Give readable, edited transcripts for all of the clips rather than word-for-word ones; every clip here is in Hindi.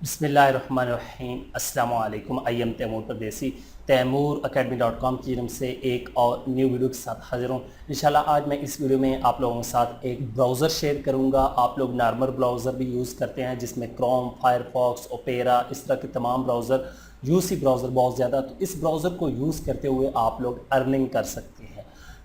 बिस्मिल्लाहिर्रहमानिर्रहीम अस्सलामु अलैकुम। आई एम तैमूर परदेसी तैमूरacademy.com की तरफ से एक और न्यू वीडियो के साथ हाजिर हूँ। इंशाल्लाह आज मैं इस वीडियो में आप लोगों के साथ एक ब्राउज़र शेयर करूँगा। आप लोग नॉर्मल ब्राउज़र भी यूज़ करते हैं जिसमें क्रोम, फायरफॉक्स, ओपेरा, इस तरह के तमाम ब्राउज़र यूसी ब्राउज़र बहुत ज़्यादा। तो इस ब्राउज़र को यूज़ करते हुए आप लोग अर्निंग कर सकते हैं।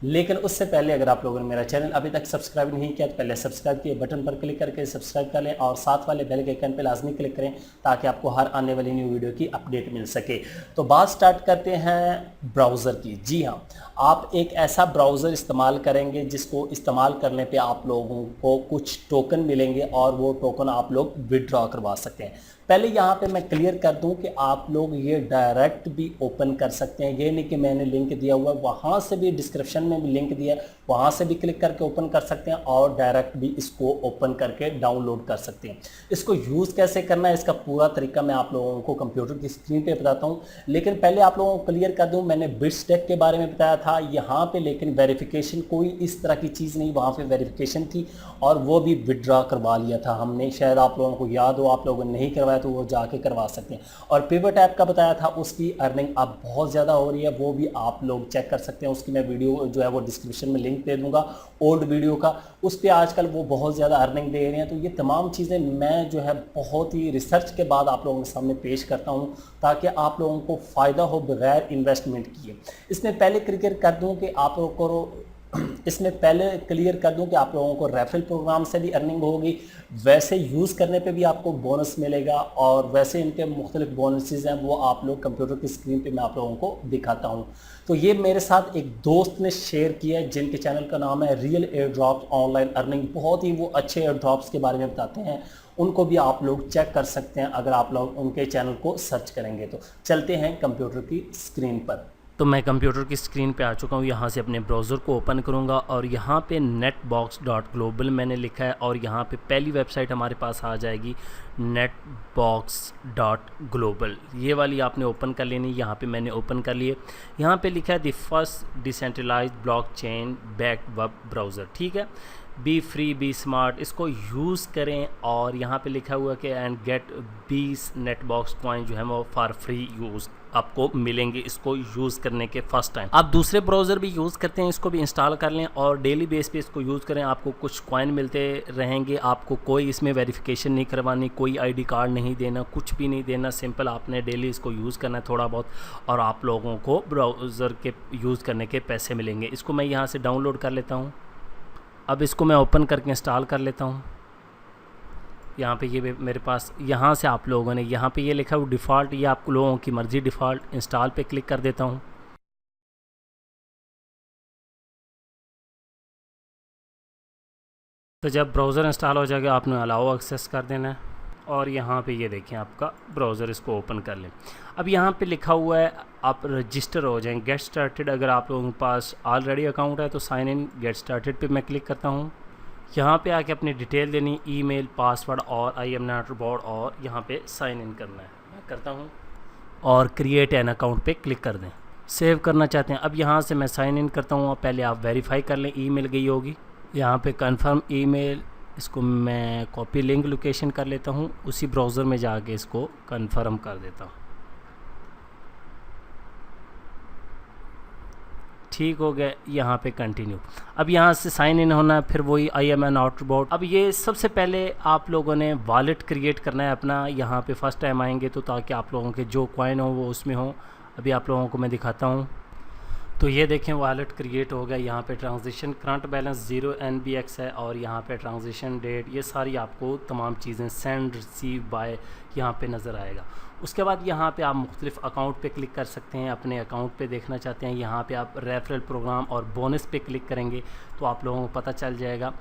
लेकिन उससे पहले अगर आप लोगों ने मेरा चैनल अभी तक सब्सक्राइब नहीं किया तो पहले सब्सक्राइब किए बटन पर क्लिक करके सब्सक्राइब कर लें और साथ वाले बेल के आइकन पर लाजमी क्लिक करें ताकि आपको हर आने वाली न्यू वीडियो की अपडेट मिल सके। तो बात स्टार्ट करते हैं ब्राउज़र की। जी हाँ, आप एक ऐसा ब्राउज़र इस्तेमाल करेंगे जिसको इस्तेमाल करने पे आप लोगों को कुछ टोकन मिलेंगे और वो टोकन आप लोग विड्रॉ करवा सकते हैं। पहले यहाँ पे मैं क्लियर कर दूं कि आप लोग ये डायरेक्ट भी ओपन कर सकते हैं। ये नहीं कि मैंने लिंक दिया हुआ है, वहाँ से भी डिस्क्रिप्शन में भी लिंक दिया है, वहाँ से भी क्लिक करके ओपन कर सकते हैं और डायरेक्ट भी इसको ओपन करके डाउनलोड कर सकते हैं। इसको यूज़ कैसे करना है इसका पूरा तरीका मैं आप लोगों को कंप्यूटर की स्क्रीन पर बताता हूँ। लेकिन पहले आप लोगों को क्लियर कर दूँ, मैंने बिट्सटेक के बारे में बताया था यहाँ पर, लेकिन वेरिफिकेशन कोई इस तरह की चीज़ नहीं, वहाँ पर वेरिफिकेशन थी और वो भी विड्रॉ करवा लिया था हमने। शायद आप लोगों को याद हो, आप लोगों ने नहीं करवाया तो वो जाके करवा सकते हैं। और पिवट ऐप का बताया था, उसकी अर्निंग अब बहुत ज़्यादा हो रही है, वो भी आप लोग चेक कर सकते हैं। उसकी मैं वीडियो जो है वो डिस्क्रिप्शन में लिंक दे दूंगा ओल्ड वीडियो का, उस पर आजकल वो बहुत ज़्यादा अर्निंग दे रहे हैं। तो ये तमाम चीज़ें मैं जो है बहुत ही रिसर्च के बाद आप लोगों के सामने पेश करता हूँ ताकि आप लोगों को फ़ायदा हो बगैर इन्वेस्टमेंट किए। इसमें पहले क्लियर कर दूँ कि आप लोगों को इसमें पहले क्लियर कर दूं कि आप लोगों को रेफरल प्रोग्राम से भी अर्निंग होगी, वैसे यूज़ करने पे भी आपको बोनस मिलेगा और वैसे इनके मुख्तलिफ बोनसेस हैं वो आप लोग कंप्यूटर की स्क्रीन पे मैं आप लोगों को दिखाता हूं। तो ये मेरे साथ एक दोस्त ने शेयर किया है जिनके चैनल का नाम है real air drops online earning. बहुत ही वो अच्छे एयर ड्रॉप्स के बारे में बताते हैं, उनको भी आप लोग चेक कर सकते हैं अगर आप लोग उनके चैनल को सर्च करेंगे। तो चलते हैं कंप्यूटर की स्क्रीन पर। तो मैं कंप्यूटर की स्क्रीन पे आ चुका हूँ। यहाँ से अपने ब्राउज़र को ओपन करूँगा और यहाँ पे netbox.global मैंने लिखा है और यहाँ पे पहली वेबसाइट हमारे पास आ जाएगी netbox.global। ये वाली आपने ओपन कर लेनी। यहाँ पे मैंने ओपन कर लिए। यहाँ पे लिखा है the first decentralised blockchain backed web browser. ठीक है, बी फ्री बी स्मार्ट, इसको यूज़ करें। और यहाँ पे लिखा हुआ कि एंड गेट 20 नेटबॉक्स कॉइन जो है वो फॉर फ्री यूज़ आपको मिलेंगे इसको यूज़ करने के फर्स्ट टाइम। आप दूसरे ब्राउज़र भी यूज़ करते हैं, इसको भी इंस्टॉल कर लें और डेली बेस पे इसको यूज़ करें। आपको कुछ कॉइन मिलते रहेंगे, आपको कोई इसमें वेरिफिकेशन नहीं करवानी, कोई आईडी कार्ड नहीं देना, कुछ भी नहीं देना। सिंपल आपने डेली इसको यूज़ करना है थोड़ा बहुत और आप लोगों को ब्राउज़र के यूज़ करने के पैसे मिलेंगे। इसको मैं यहाँ से डाउनलोड कर लेता हूँ। अब इसको मैं ओपन करके इंस्टॉल कर लेता हूँ। यहाँ पे ये मेरे पास, यहाँ से आप लोगों ने यहाँ पे ये लिखा है डिफ़ॉल्ट, ये आप लोगों की मर्ज़ी डिफ़ॉल्ट। इंस्टॉल पे क्लिक कर देता हूँ। तो जब ब्राउज़र इंस्टॉल हो जाएगा आपने अलाउ एक्सेस कर देना है और यहाँ पे ये देखें आपका ब्राउज़र, इसको ओपन कर लें। अब यहाँ पे लिखा हुआ है आप रजिस्टर हो जाएं, गेट स्टार्टेड। अगर आप लोगों के पास ऑलरेडी अकाउंट है तो साइन इन गेट स्टार्टेड पे मैं क्लिक करता हूँ। यहाँ पे आके अपनी डिटेल देनी, ईमेल, पासवर्ड और आई एम नॉट रोबोट और यहाँ पे साइन इन करना है। मैं करता हूँ और क्रिएट एन अकाउंट पे क्लिक कर दें। सेव करना चाहते हैं, अब यहाँ से मैं साइन इन करता हूँ। पहले आप वेरीफाई कर लें, ईमेल गई होगी। यहाँ पे कंफर्म ईमेल, इसको मैं कॉपी लिंक लोकेशन कर लेता हूँ, उसी ब्राउज़र में जाके इसको कंफर्म कर देता हूँ। ठीक हो गया, यहाँ पे कंटिन्यू। अब यहाँ से साइन इन होना है, फिर वही I am an outboard. अब ये सबसे पहले आप लोगों ने वॉलेट क्रिएट करना है अपना। यहाँ पे फर्स्ट टाइम आएंगे तो ताकि आप लोगों के जो कॉइन हो वो उसमें हो। अभी आप लोगों को मैं दिखाता हूँ। तो ये देखें वॉलेट क्रिएट हो गया। यहाँ पे ट्रांजेक्शन करंट बैलेंस 0 NBX है और यहाँ पे ट्रांजेक्शन डेट, ये सारी आपको तमाम चीज़ें सेंड रिसीव बाय यहाँ पे नज़र आएगा। उसके बाद यहाँ पे आप मुख्तलिफ अकाउंट पे क्लिक कर सकते हैं। अपने अकाउंट पे देखना चाहते हैं, यहाँ पे आप रेफरल प्रोग्राम और बोनस पे क्लिक करेंगे तो आप लोगों को पता चल जाएगा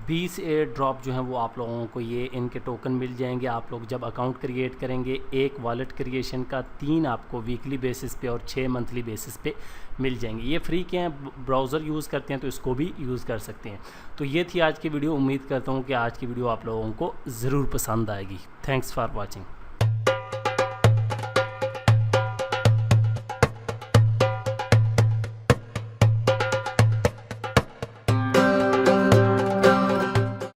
20 एयर ड्रॉप जो हैं वो आप लोगों को ये इनके टोकन मिल जाएंगे। आप लोग जब अकाउंट क्रिएट करेंगे, एक वॉलेट क्रिएशन का 3 आपको वीकली बेसिस पे और 6 मंथली बेसिस पे मिल जाएंगे। ये फ्री के हैं, ब्राउज़र यूज़ करते हैं तो इसको भी यूज़ कर सकते हैं। तो ये थी आज की वीडियो। उम्मीद करता हूँ कि आज की वीडियो आप लोगों को ज़रूर पसंद आएगी। Thanks for watching.